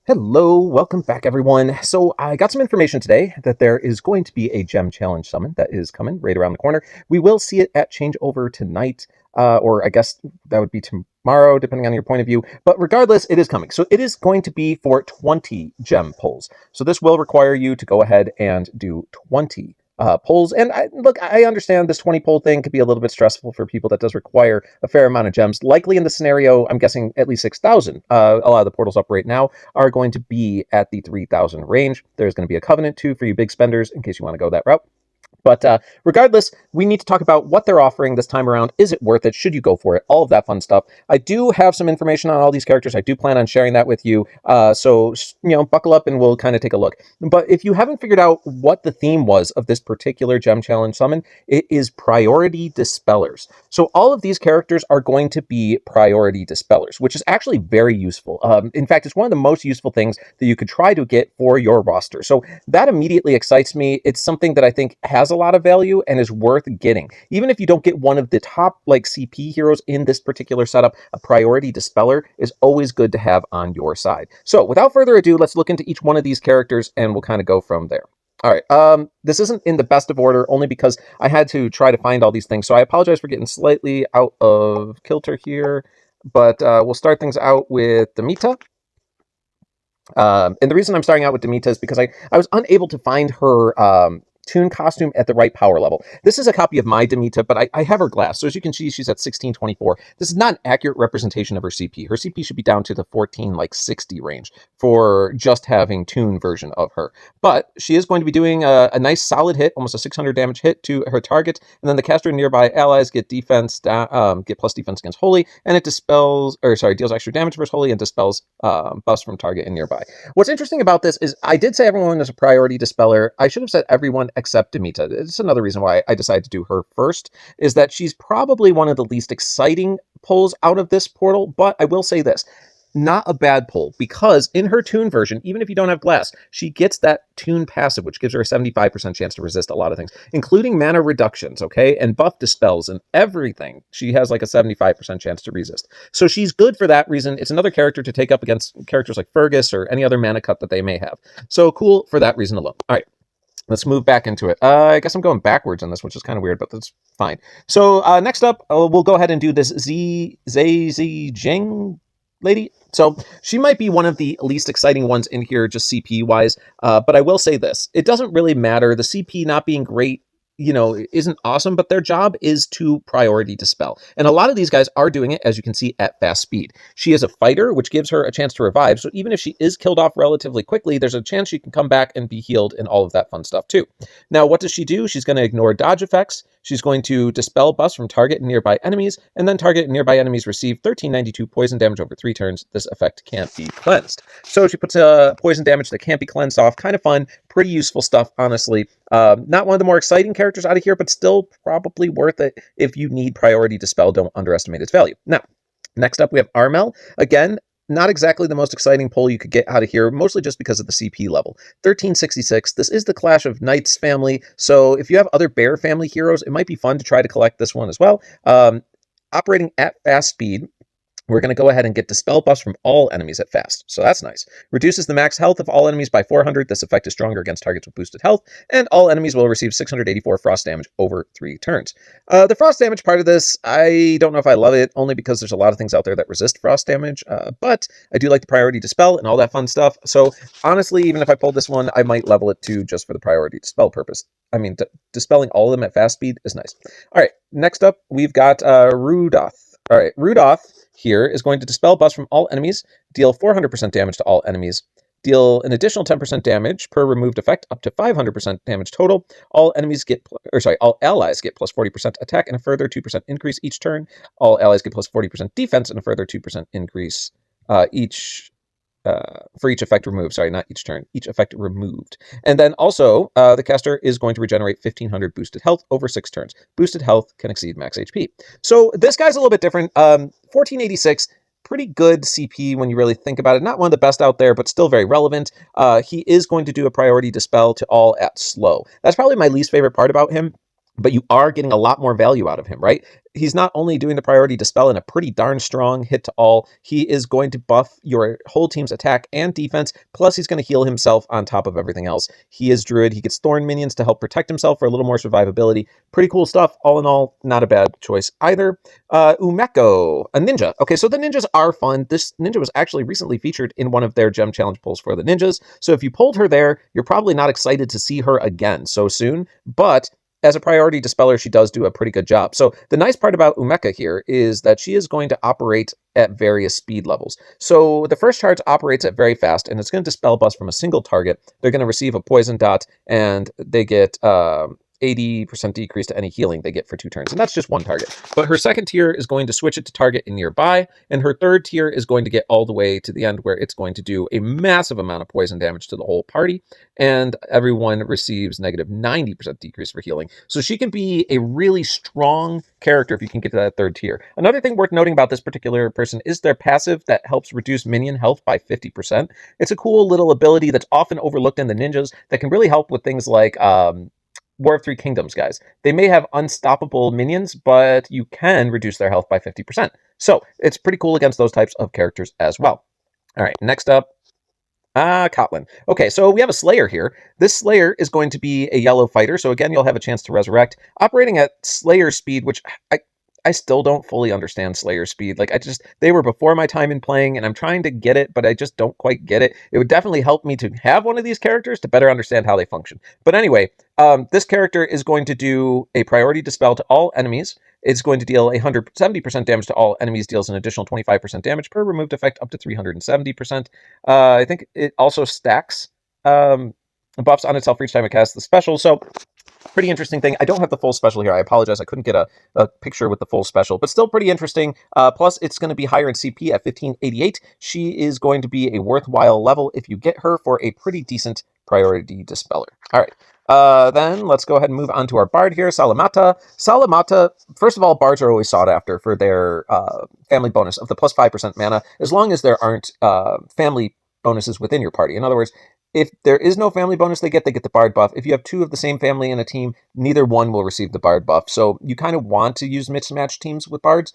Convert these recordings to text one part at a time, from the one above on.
Hello, welcome back everyone. So I got some information today that there is going to be a gem challenge summon that is coming right around the corner. We will see it at changeover tonight, or I guess that would be tomorrow, depending on your point of view. But regardless, it is coming. So it is going to be for 20 gem pulls. So this will require you to go ahead and do 20 polls. And look, I understand this 20 poll thing could be a little bit stressful for people. That does require a fair amount of gems. Likely in the scenario, I'm guessing at least 6,000. A lot of the portals up right now are going to be at the 3,000 range. There's going to be a covenant too for you big spenders in case you want to go that route. But regardless, we need to talk about what they're offering this time around. Is it worth it? Should you go for it? All of that fun stuff. I do have some information on all these characters. I do plan on sharing that with you. So, buckle up and we'll kind of take a look. But if you haven't figured out what the theme was of this particular Gem Challenge summon, it is Priority Dispellers. So all of these characters are going to be Priority Dispellers, which is actually very useful. In fact, it's one of the most useful things that you could try to get for your roster. So that immediately excites me. It's something that I think has a lot of value and is worth getting. Even if you don't get one of the top CP heroes in this particular setup, a Priority Dispeller is always good to have on your side. So without further ado, let's look into each one of these characters and we'll kind of go from there. All right, this isn't in the best of order only because I had to try to find all these things. So I apologize for getting slightly out of kilter here, but we'll start things out with Dita. And the reason I'm starting out with Dita is because I was unable to find her Toon costume at the right power level. This is a copy of my Dita, but I have her glass. So as you can see, she's at 1624. This is not an accurate representation of her CP. Her CP should be down to the 1460 range for just having Toon version of her. But she is going to be doing a nice solid hit, almost a 600 damage hit to her target. And then the caster and nearby allies get defense, get plus defense against Holy, and it deals extra damage versus Holy and dispels buffs from target and nearby. What's interesting about this is I did say everyone is a Priority Dispeller. I should have said everyone except Dita. It's another reason why I decided to do her first, is that she's probably one of the least exciting pulls out of this portal, but I will say this. Not a bad pull, because in her Toon version, even if you don't have glass, she gets that Toon passive, which gives her a 75% chance to resist a lot of things, including mana reductions, okay, and buff dispels and everything. She has like a 75% chance to resist. So she's good for that reason. It's another character to take up against characters like Fergus or any other mana cut that they may have. So cool for that reason alone. All right. Let's move back into it. I guess I'm going backwards on this, which is kind of weird, but that's fine. So next up, we'll go ahead and do this Xie Zi Jing lady. So she might be one of the least exciting ones in here, just CP-wise. But I will say this. It doesn't really matter. The CP not being great, isn't awesome, but their job is to Priority Dispel. And a lot of these guys are doing it, as you can see, at fast speed. She is a fighter, which gives her a chance to revive. So even if she is killed off relatively quickly, there's a chance she can come back and be healed and all of that fun stuff too. Now, what does she do? She's going to ignore dodge effects. She's going to dispel buffs from target and nearby enemies, and then target and nearby enemies receive 1392 poison damage over 3 turns. This effect can't be cleansed. So she puts a poison damage that can't be cleansed off. Kind of fun, pretty useful stuff, honestly. Not one of the more exciting characters out of here, but still probably worth it if you need Priority Dispel. Don't underestimate its value. Now, next up we have Armel. Again, not exactly the most exciting pull you could get out of here, mostly just because of the CP level. 1366, this is the Clash of Knights family, so if you have other Bear family heroes, it might be fun to try to collect this one as well. Operating at fast speed, we're going to go ahead and get Dispel buffs from all enemies at fast, so that's nice. Reduces the max health of all enemies by 400. This effect is stronger against targets with boosted health, and all enemies will receive 684 frost damage over 3 turns. The frost damage part of this, I don't know if I love it, only because there's a lot of things out there that resist frost damage, but I do like the Priority Dispel and all that fun stuff, so honestly, even if I pulled this one, I might level it to just for the Priority Dispel purpose. I mean, dispelling all of them at fast speed is nice. All right, next up, we've got Rudolph. All right, Rudolph here is going to dispel buffs from all enemies, deal 400% damage to all enemies, deal an additional 10% damage per removed effect, up to 500% damage total. All allies get plus 40% attack and a further 2% increase each turn. All allies get plus 40% defense and a further 2% increase for each effect removed. Sorry, not each turn. Each effect removed. And then also, the caster is going to regenerate 1500 boosted health over 6 turns. Boosted health can exceed max HP. So this guy's a little bit different. 1486, pretty good CP when you really think about it. Not one of the best out there, but still very relevant. He is going to do a Priority Dispel to all at slow. That's probably my least favorite part about him. but you are getting a lot more value out of him, right? He's not only doing the priority dispel in a pretty darn strong hit to all, he is going to buff your whole team's attack and defense, plus he's going to heal himself on top of everything else. He is Druid, he gets Thorn minions to help protect himself for a little more survivability. Pretty cool stuff. All in all, not a bad choice either. Umecha, a ninja. Okay, so the ninjas are fun. This ninja was actually recently featured in one of their gem challenge pulls for the ninjas, so if you pulled her there, you're probably not excited to see her again so soon, but as a priority dispeller, she does do a pretty good job. So the nice part about Umecha here is that she is going to operate at various speed levels. So the first charge operates at very fast, and it's going to dispel buffs from a single target. They're going to receive a poison dot, and they get 80% decrease to any healing they get for 2 turns, and that's just one target. But her second tier is going to switch it to target in nearby, and her third tier is going to get all the way to the end where it's going to do a massive amount of poison damage to the whole party, and everyone receives negative 90% decrease for healing. So she can be a really strong character if you can get to that third tier. Another thing worth noting about this particular person is their passive that helps reduce minion health by 50%. It's a cool little ability that's often overlooked in the ninjas that can really help with things like War of Three Kingdoms guys. They may have unstoppable minions, but you can reduce their health by 50%. So it's pretty cool against those types of characters as well. All right, next up, Kotlin. Okay, so we have a Slayer here. This Slayer is going to be a yellow fighter, so again, you'll have a chance to resurrect. Operating at Slayer speed, which I still don't fully understand Slayer speed. Like, they were before my time in playing, and I'm trying to get it, but I just don't quite get it. It would definitely help me to have one of these characters to better understand how they function. But anyway, this character is going to do a priority dispel to all enemies. It's going to deal 170% damage to all enemies, deals an additional 25% damage per removed effect, up to 370%. I think it also stacks buffs on itself for each time it casts the special, so pretty interesting thing. I don't have the full special here. I apologize. I couldn't get a picture with the full special, but still pretty interesting. Plus, it's going to be higher in CP at 1588. She is going to be a worthwhile level if you get her for a pretty decent priority dispeller. All right. Then let's go ahead and move on to our bard here, Salamata. Salamata, first of all, bards are always sought after for their family bonus of the plus 5% mana, as long as there aren't family bonuses within your party. In other words, if there is no family bonus they get the bard buff. If you have 2 of the same family in a team, neither one will receive the bard buff. So you kind of want to use mismatched teams with bards,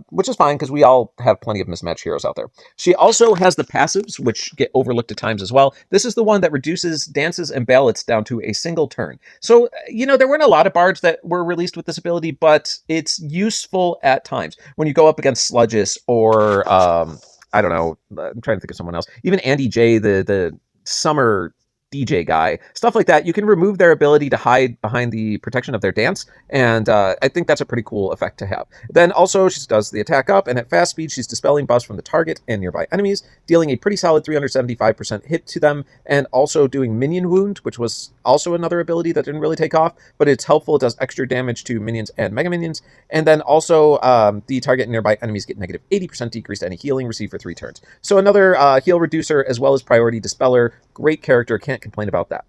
which is fine because we all have plenty of mismatched heroes out there. She also has the passives, which get overlooked at times as well. This is the one that reduces dances and ballots down to a single turn. So, there weren't a lot of bards that were released with this ability, but it's useful at times. When you go up against Sludges or, I don't know, I'm trying to think of someone else. Even Andy J, the summer DJ guy, stuff like that, you can remove their ability to hide behind the protection of their dance, and I think that's a pretty cool effect to have. Then also she does the attack up, and at fast speed she's dispelling buffs from the target and nearby enemies, dealing a pretty solid 375% hit to them, and also doing minion wound, which was also another ability that didn't really take off, but it's helpful. It does extra damage to minions and mega minions, and then also the target and nearby enemies get negative 80% decrease to any healing received for 3 turns. So another heal reducer as well as priority dispeller. Great character, can't complain about that.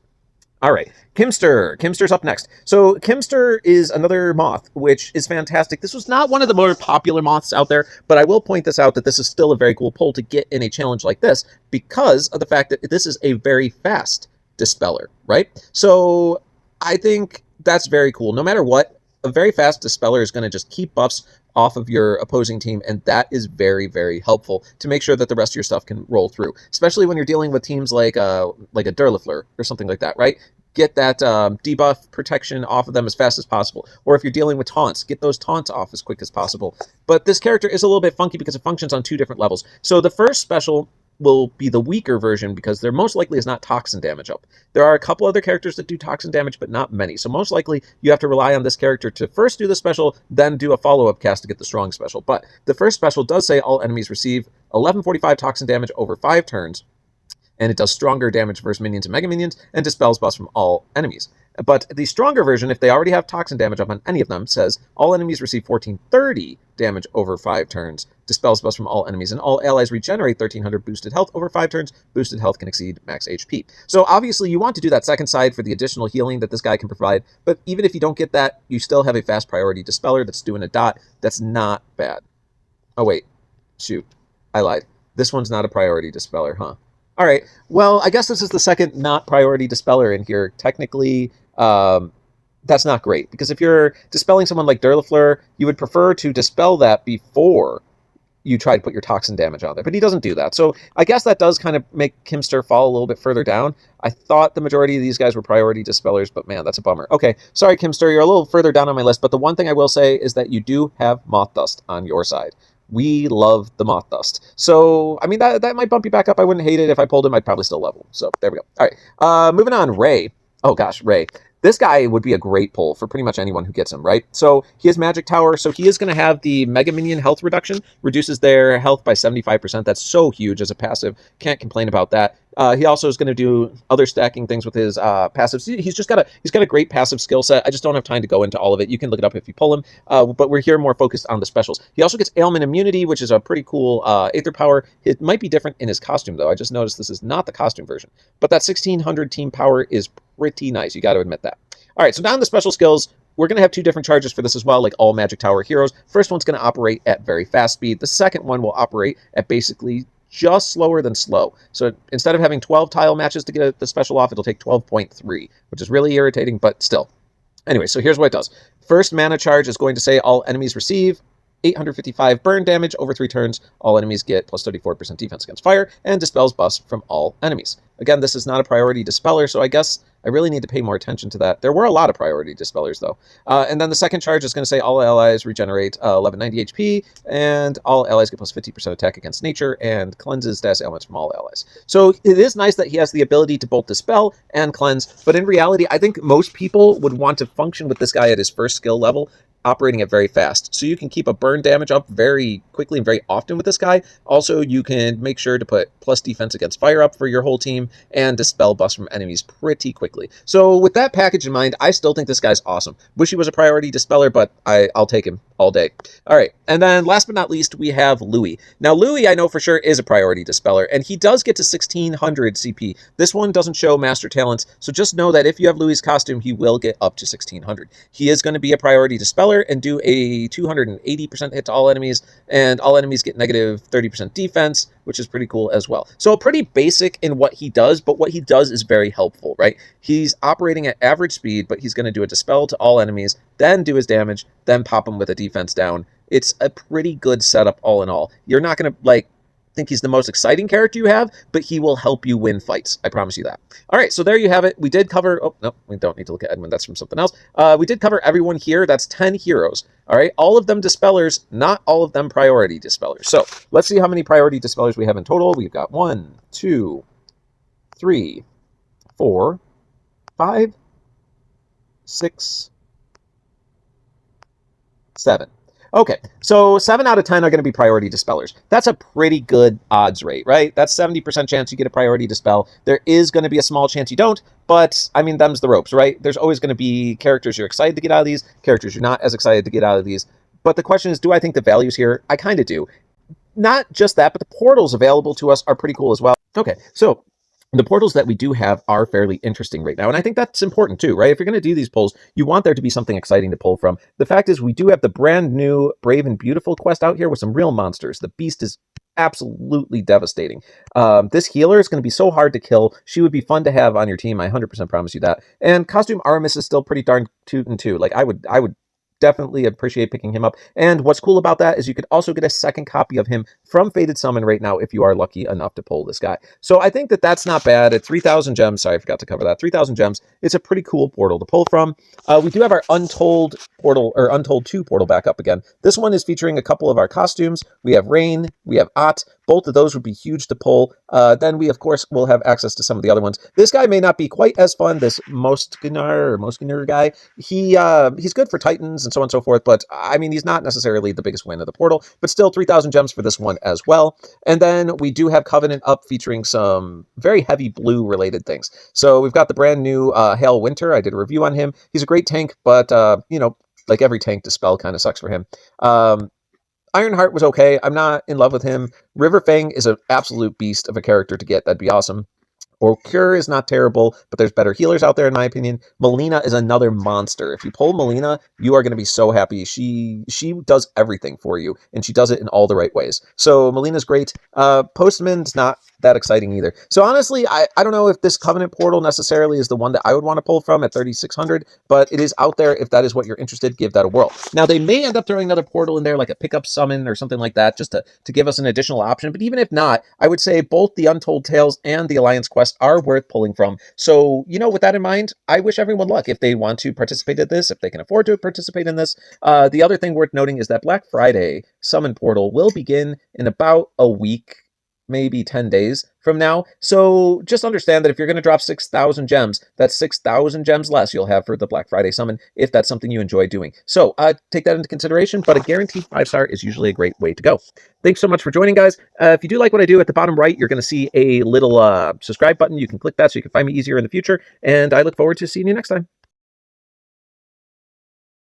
All right, Kimster. Kimster's up next. So Kimster is another moth, which is fantastic. This was not one of the more popular moths out there, but I will point this out that this is still a very cool pull to get in a challenge like this because of the fact that this is a very fast dispeller, right? So I think that's very cool. No matter what, a very fast dispeller is going to just keep buffs off of your opposing team, and that is very, very helpful to make sure that the rest of your stuff can roll through, especially when you're dealing with teams like a Durlifler or something like that, right? Get that debuff protection off of them as fast as possible. Or if you're dealing with taunts, get those taunts off as quick as possible. But this character is a little bit funky because it functions on 2 different levels. So the first special will be the weaker version because there most likely is not toxin damage up. There are a couple other characters that do toxin damage, but not many. So most likely you have to rely on this character to first do the special, then do a follow-up cast to get the strong special. But the first special does say all enemies receive 1145 toxin damage over 5 turns, and it does stronger damage versus minions and mega minions, and dispels buffs from all enemies. But the stronger version, if they already have toxin damage up on any of them, says all enemies receive 1430 damage over 5 turns, dispels buffs from all enemies, and all allies regenerate 1300 boosted health over 5 turns. Boosted health can exceed max HP. So obviously you want to do that second side for the additional healing that this guy can provide, but even if you don't get that, you still have a fast priority dispeller that's doing a dot. That's not bad. Oh wait, shoot, I lied. This one's not a priority dispeller, huh? All right, well, I guess this is the second not priority dispeller in here. Technically, that's not great. Because if you're dispelling someone like Durlafleur, you would prefer to dispel that before you try to put your toxin damage on there. But he doesn't do that. So I guess that does kind of make Kimster fall a little bit further down. I thought the majority of these guys were priority dispellers, but man, that's a bummer. Okay, sorry, Kimster, you're a little further down on my list. But the one thing I will say is that you do have Moth Dust on your side. We love the Moth Dust. So, I mean, that might bump you back up. I wouldn't hate it. If I pulled him, I'd probably still level. So, there we go. All right, moving on, Ray. Oh, gosh, Ray. This guy would be a great pull for pretty much anyone who gets him, right? So, he has Magic Tower, so he is going to have the Mega Minion health reduction. Reduces their health by 75%. That's so huge as a passive. Can't complain about that. He also is going to do other stacking things with his passives. He's got a great passive skill set. I just don't have time to go into all of it. You can look it up if you pull him. But we're here more focused on the specials. He also gets ailment immunity, which is a pretty cool Aether power. It might be different in his costume, though. I just noticed this is not the costume version. But that 1600 team power is pretty nice. You got to admit that. All right, so down the special skills, we're going to have two different charges for this as well, like all Magic Tower heroes. First one's going to operate at very fast speed. The second one will operate at basically just slower than slow. So instead of having 12 tile matches to get the special off, it'll take 12.3, which is really irritating, but still. Anyway, so here's what it does. First mana charge is going to say all enemies receive 855 burn damage over 3 turns. All enemies get plus 34% defense against fire and dispels buffs from all enemies. Again, this is not a priority dispeller, so I guess I really need to pay more attention to that. There were a lot of priority dispellers, though. And then the second charge is going to say all allies regenerate 1190 HP, and all allies get plus 50% attack against nature, and cleanses status ailments from all allies. So it is nice that he has the ability to both dispel and cleanse, but in reality, I think most people would want to function with this guy at his first skill level, operating it very fast. So you can keep a burn damage up very quickly and very often with this guy. Also, you can make sure to put plus defense against fire up for your whole team and dispel buffs from enemies pretty quickly. So with that package in mind, I still think this guy's awesome. Wish he was a priority dispeller, but I'll take him all day. All right, and then last but not least, we have Louhi. Now, Louhi, I know for sure, is a priority dispeller, and he does get to 1600 CP. This one doesn't show master talents, so just know that if you have Louhi's costume, he will get up to 1600. He is going to be a priority dispeller and do a 280% hit to all enemies, and all enemies get negative 30% defense, which is pretty cool as well. So pretty basic in what he does, but what he does is very helpful, right? He's operating at average speed, but he's going to do a dispel to all enemies, then do his damage, then pop him with a defense down. It's a pretty good setup all in all. You're not going to think he's the most exciting character you have, but he will help you win fights. I promise you that. All right, so there you have it. We did cover... Oh, no, we don't need to look at Edmund. That's from something else. We did cover everyone here. That's 10 heroes. All right, all of them dispellers, not all of them priority dispellers. So let's see how many priority dispellers we have in total. We've got 1, 2, 3, 4, 5, 6, 7. Okay, so 7 out of 10 are going to be priority dispellers. That's a pretty good odds rate, right? That's 70% chance you get a priority dispel. There is going to be a small chance you don't, but, I mean, them's the ropes, right? There's always going to be characters you're excited to get out of these, characters you're not as excited to get out of these. But the question is, do I think the value's here? I kind of do. Not just that, but the portals available to us are pretty cool as well. Okay, so the portals that we do have are fairly interesting right now, and I think that's important too, right? If you're going to do these pulls, you want there to be something exciting to pull from. The fact is, we do have the brand new Brave and Beautiful quest out here with some real monsters. The Beast is absolutely devastating. This healer is going to be so hard to kill. She would be fun to have on your team. I 100% promise you that. And Costume Aramis is still pretty darn tootin' too. Like, I would definitely appreciate picking him up. And what's cool about that is you could also get a second copy of him from Fated Summon right now if you are lucky enough to pull this guy. So I think that that's not bad. At 3,000 gems, sorry, I forgot to cover that. 3,000 gems, it's a pretty cool portal to pull from. We do have our Untold portal, or Untold 2 portal back up again. This one is featuring a couple of our costumes. We have Rain, we have Ott. Both of those would be huge to pull. Then we, of course, will have access to some of the other ones. This guy may not be quite as fun, this Moskinar guy. He's good for Titans and so on and so forth, but I mean, he's not necessarily the biggest win of the portal, but still 3,000 gems for this one as well. And then we do have Covenant up featuring some very heavy blue related things. So we've got the brand new Hail Winter. I did a review on him. He's a great tank, but like every tank, Dispel kind of sucks for him. Ironheart was okay. I'm not in love with him. River Fang is an absolute beast of a character to get. That'd be awesome. Cure is not terrible, but there's better healers out there, in my opinion. Melina is another monster. If you pull Melina, you are going to be so happy. She does everything for you, and she does it in all the right ways. So Melina's great. Postman's not that exciting either. So honestly, I don't know if this Covenant portal necessarily is the one that I would want to pull from at 3,600, but it is out there. If that is what you're interested, give that a whirl. Now, they may end up throwing another portal in there, like a pickup summon or something like that, just to give us an additional option. But even if not, I would say both the Untold Tales and the Alliance Quest are worth pulling from. So, with that in mind, I wish everyone luck if they want to participate in this, if they can afford to participate in this. The other thing worth noting is that Black Friday Summon Portal will begin in about a week, maybe 10 days from now. So just understand that if you're going to drop 6,000 gems, that's 6,000 gems less you'll have for the Black Friday summon, if that's something you enjoy doing. So take that into consideration, but a guaranteed 5-star is usually a great way to go. Thanks so much for joining, guys. If you do like what I do, at the bottom right, you're going to see a little subscribe button. You can click that so you can find me easier in the future, and I look forward to seeing you next time.